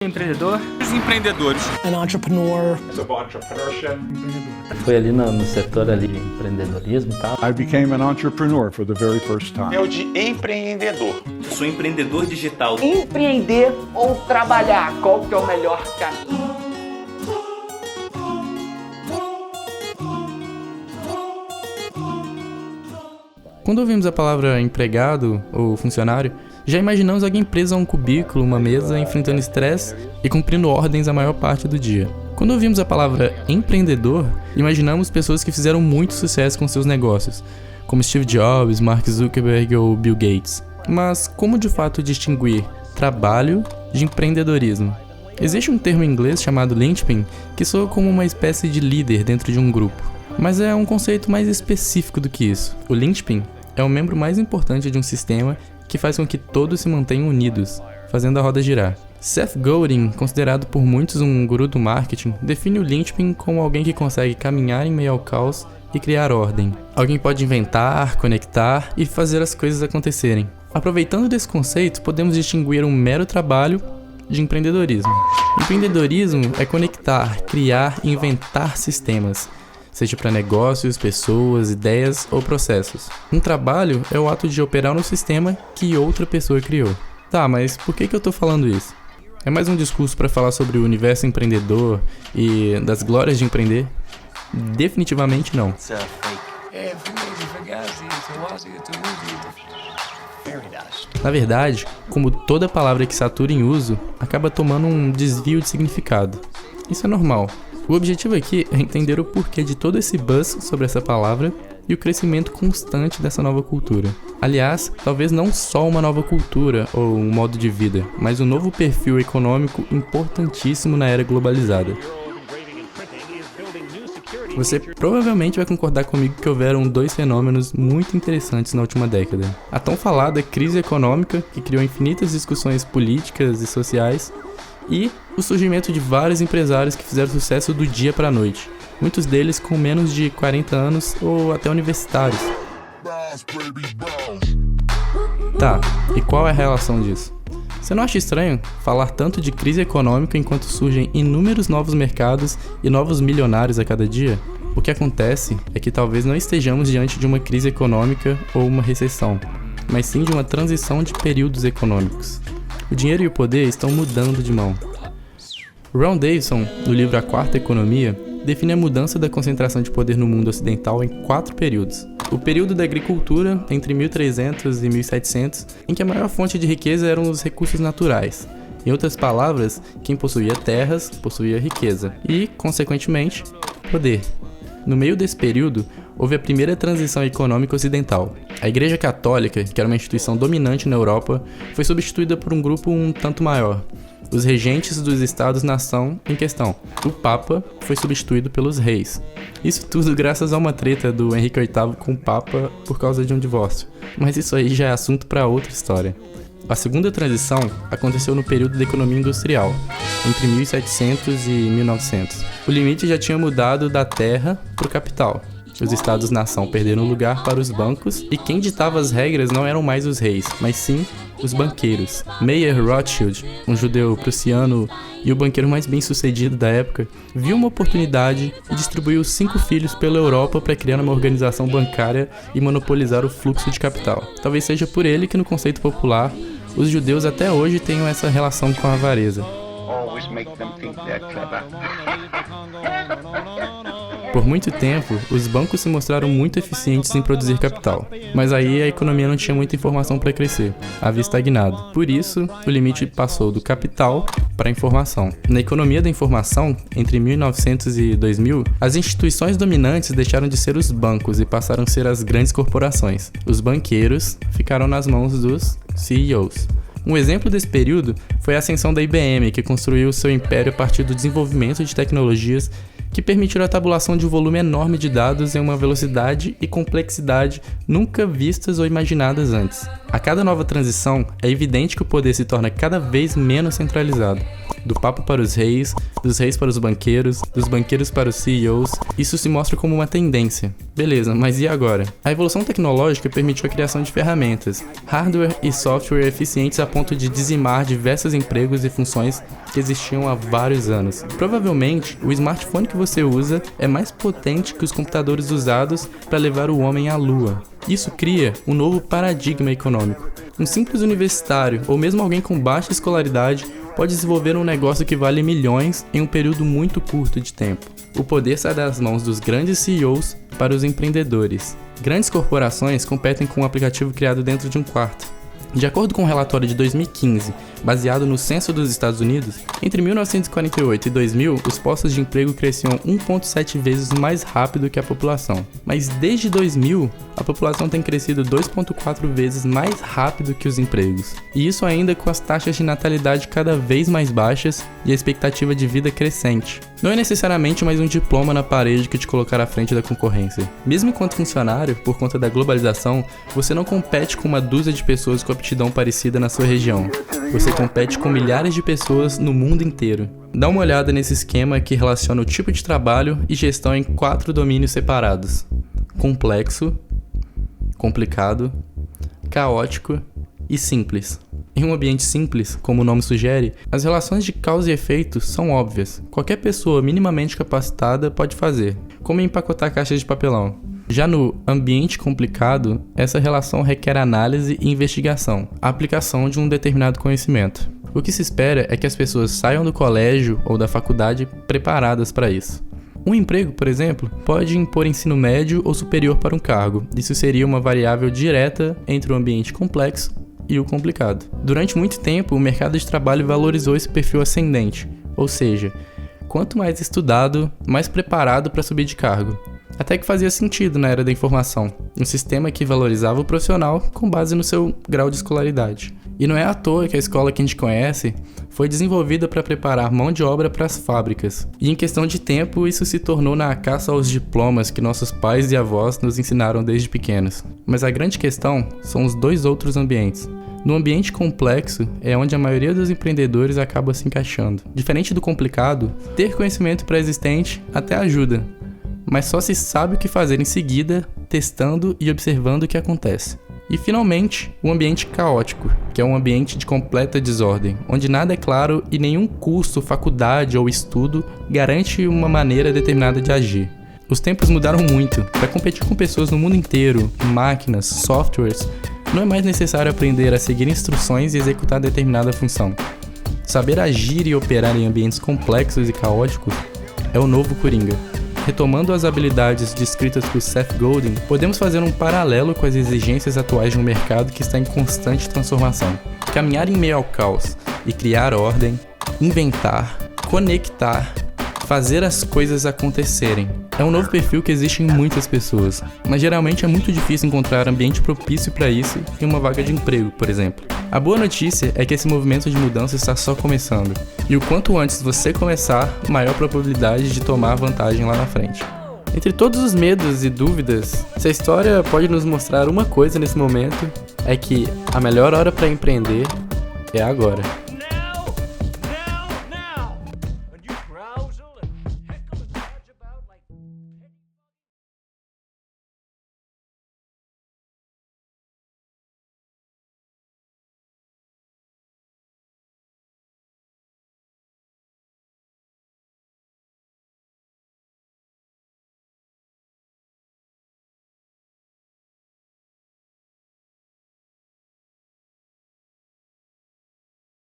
Empreendedor. Os empreendedores. An entrepreneur. Foi ali no setor ali de empreendedorismo e tal. I became an entrepreneur for the very first time. É o de empreendedor. Eu sou empreendedor digital. Empreender ou trabalhar, qual que é o melhor caminho? Quando ouvimos a palavra empregado ou funcionário, já imaginamos alguém preso a um cubículo, uma mesa, enfrentando estresse e cumprindo ordens a maior parte do dia. Quando ouvimos a palavra empreendedor, imaginamos pessoas que fizeram muito sucesso com seus negócios, como Steve Jobs, Mark Zuckerberg ou Bill Gates. Mas como de fato distinguir trabalho de empreendedorismo? Existe um termo em inglês chamado linchpin, que soa como uma espécie de líder dentro de um grupo. Mas é um conceito mais específico do que isso. O linchpin é o membro mais importante de um sistema que faz com que todos se mantenham unidos, fazendo a roda girar. Seth Godin, considerado por muitos um guru do marketing, define o linchpin como alguém que consegue caminhar em meio ao caos e criar ordem. Alguém pode inventar, conectar e fazer as coisas acontecerem. Aproveitando desse conceito, podemos distinguir um mero trabalho de empreendedorismo. Empreendedorismo é conectar, criar e inventar sistemas, seja para negócios, pessoas, ideias ou processos. Um trabalho é o ato de operar no sistema que outra pessoa criou. Tá, mas por que eu tô falando isso? É mais um discurso para falar sobre o universo empreendedor e das glórias de empreender? Definitivamente não. Na verdade, como toda palavra que satura em uso, acaba tomando um desvio de significado. Isso é normal. O objetivo aqui é entender o porquê de todo esse buzz sobre essa palavra e o crescimento constante dessa nova cultura. Aliás, talvez não só uma nova cultura ou um modo de vida, mas um novo perfil econômico importantíssimo na era globalizada. Você provavelmente vai concordar comigo que houveram dois fenômenos muito interessantes na última década. A tão falada crise econômica, que criou infinitas discussões políticas e sociais, e o surgimento de vários empresários que fizeram sucesso do dia para a noite, muitos deles com menos de 40 anos ou até universitários. Tá, e qual é a relação disso? Você não acha estranho falar tanto de crise econômica enquanto surgem inúmeros novos mercados e novos milionários a cada dia? O que acontece é que talvez não estejamos diante de uma crise econômica ou uma recessão, mas sim de uma transição de períodos econômicos. O dinheiro e o poder estão mudando de mão. Ron Davidson, no livro A Quarta Economia, define a mudança da concentração de poder no mundo ocidental em 4 períodos. O período da agricultura, entre 1300 e 1700, em que a maior fonte de riqueza eram os recursos naturais. Em outras palavras, quem possuía terras, possuía riqueza e, consequentemente, poder. No meio desse período, houve a primeira transição econômica ocidental. A Igreja Católica, que era uma instituição dominante na Europa, foi substituída por um grupo um tanto maior, os regentes dos estados-nação em questão. O Papa foi substituído pelos reis. Isso tudo graças a uma treta do Henrique VIII com o Papa por causa de um divórcio. Mas isso aí já é assunto para outra história. A segunda transição aconteceu no período da economia industrial, entre 1700 e 1900. O limite já tinha mudado da terra para o capital. Os estados-nação perderam lugar para os bancos e quem ditava as regras não eram mais os reis, mas sim os banqueiros. Mayer Rothschild, um judeu prussiano e o banqueiro mais bem-sucedido da época, viu uma oportunidade e distribuiu 5 filhos pela Europa para criar uma organização bancária e monopolizar o fluxo de capital. Talvez seja por ele que no conceito popular, os judeus até hoje tenham essa relação com a avareza. Por muito tempo, os bancos se mostraram muito eficientes em produzir capital, mas aí a economia não tinha muita informação para crescer, havia estagnado. Por isso, o limite passou do capital para a informação. Na economia da informação, entre 1900 e 2000, as instituições dominantes deixaram de ser os bancos e passaram a ser as grandes corporações. Os banqueiros ficaram nas mãos dos CEOs. Um exemplo desse período foi a ascensão da IBM, que construiu seu império a partir do desenvolvimento de tecnologias que permitiram a tabulação de um volume enorme de dados em uma velocidade e complexidade nunca vistas ou imaginadas antes. A cada nova transição, é evidente que o poder se torna cada vez menos centralizado. Do papa para os reis, dos reis para os banqueiros, dos banqueiros para os CEOs, isso se mostra como uma tendência. Beleza, mas e agora? A evolução tecnológica permitiu a criação de ferramentas, hardware e software eficientes a ponto de dizimar diversos empregos e funções que existiam há vários anos. Provavelmente, o smartphone que você usa é mais potente que os computadores usados para levar o homem à lua. Isso cria um novo paradigma econômico. Um simples universitário, ou mesmo alguém com baixa escolaridade, pode desenvolver um negócio que vale milhões em um período muito curto de tempo. O poder sai das mãos dos grandes CEOs para os empreendedores. Grandes corporações competem com um aplicativo criado dentro de um quarto. De acordo com um relatório de 2015, baseado no Censo dos Estados Unidos, entre 1948 e 2000, os postos de emprego cresciam 1,7 vezes mais rápido que a população. Mas desde 2000, a população tem crescido 2,4 vezes mais rápido que os empregos. E isso ainda com as taxas de natalidade cada vez mais baixas e a expectativa de vida crescente. Não é necessariamente mais um diploma na parede que te colocar à frente da concorrência. Mesmo enquanto funcionário, por conta da globalização, você não compete com uma dúzia de pessoas com aptidão parecida na sua região. Você compete com milhares de pessoas no mundo inteiro. Dá uma olhada nesse esquema que relaciona o tipo de trabalho e gestão em 4 domínios separados: complexo, complicado, caótico e simples. Em um ambiente simples, como o nome sugere, as relações de causa e efeito são óbvias. Qualquer pessoa minimamente capacitada pode fazer, como empacotar caixas de papelão. Já no ambiente complicado, essa relação requer análise e investigação, a aplicação de um determinado conhecimento. O que se espera é que as pessoas saiam do colégio ou da faculdade preparadas para isso. Um emprego, por exemplo, pode impor ensino médio ou superior para um cargo. Isso seria uma variável direta entre o ambiente complexo e o complicado. Durante muito tempo, o mercado de trabalho valorizou esse perfil ascendente, ou seja, quanto mais estudado, mais preparado para subir de cargo. Até que fazia sentido na era da informação, um sistema que valorizava o profissional com base no seu grau de escolaridade. E não é à toa que a escola que a gente conhece foi desenvolvida para preparar mão de obra para as fábricas. E em questão de tempo, isso se tornou na caça aos diplomas que nossos pais e avós nos ensinaram desde pequenos. Mas a grande questão são os 2 outros ambientes. No ambiente complexo é onde a maioria dos empreendedores acaba se encaixando. Diferente do complicado, ter conhecimento pré-existente até ajuda, mas só se sabe o que fazer em seguida, testando e observando o que acontece. E finalmente, o ambiente caótico, que é um ambiente de completa desordem, onde nada é claro e nenhum curso, faculdade ou estudo garante uma maneira determinada de agir. Os tempos mudaram muito. Para competir com pessoas no mundo inteiro, máquinas, softwares, não é mais necessário aprender a seguir instruções e executar determinada função. Saber agir e operar em ambientes complexos e caóticos é o novo Coringa. Retomando as habilidades descritas por Seth Godin, podemos fazer um paralelo com as exigências atuais de um mercado que está em constante transformação. Caminhar em meio ao caos e criar ordem, inventar, conectar, fazer as coisas acontecerem. É um novo perfil que existe em muitas pessoas, mas geralmente é muito difícil encontrar ambiente propício para isso em uma vaga de emprego, por exemplo. A boa notícia é que esse movimento de mudança está só começando, e o quanto antes você começar, maior probabilidade de tomar vantagem lá na frente. Entre todos os medos e dúvidas, se a história pode nos mostrar uma coisa nesse momento, é que a melhor hora para empreender é agora.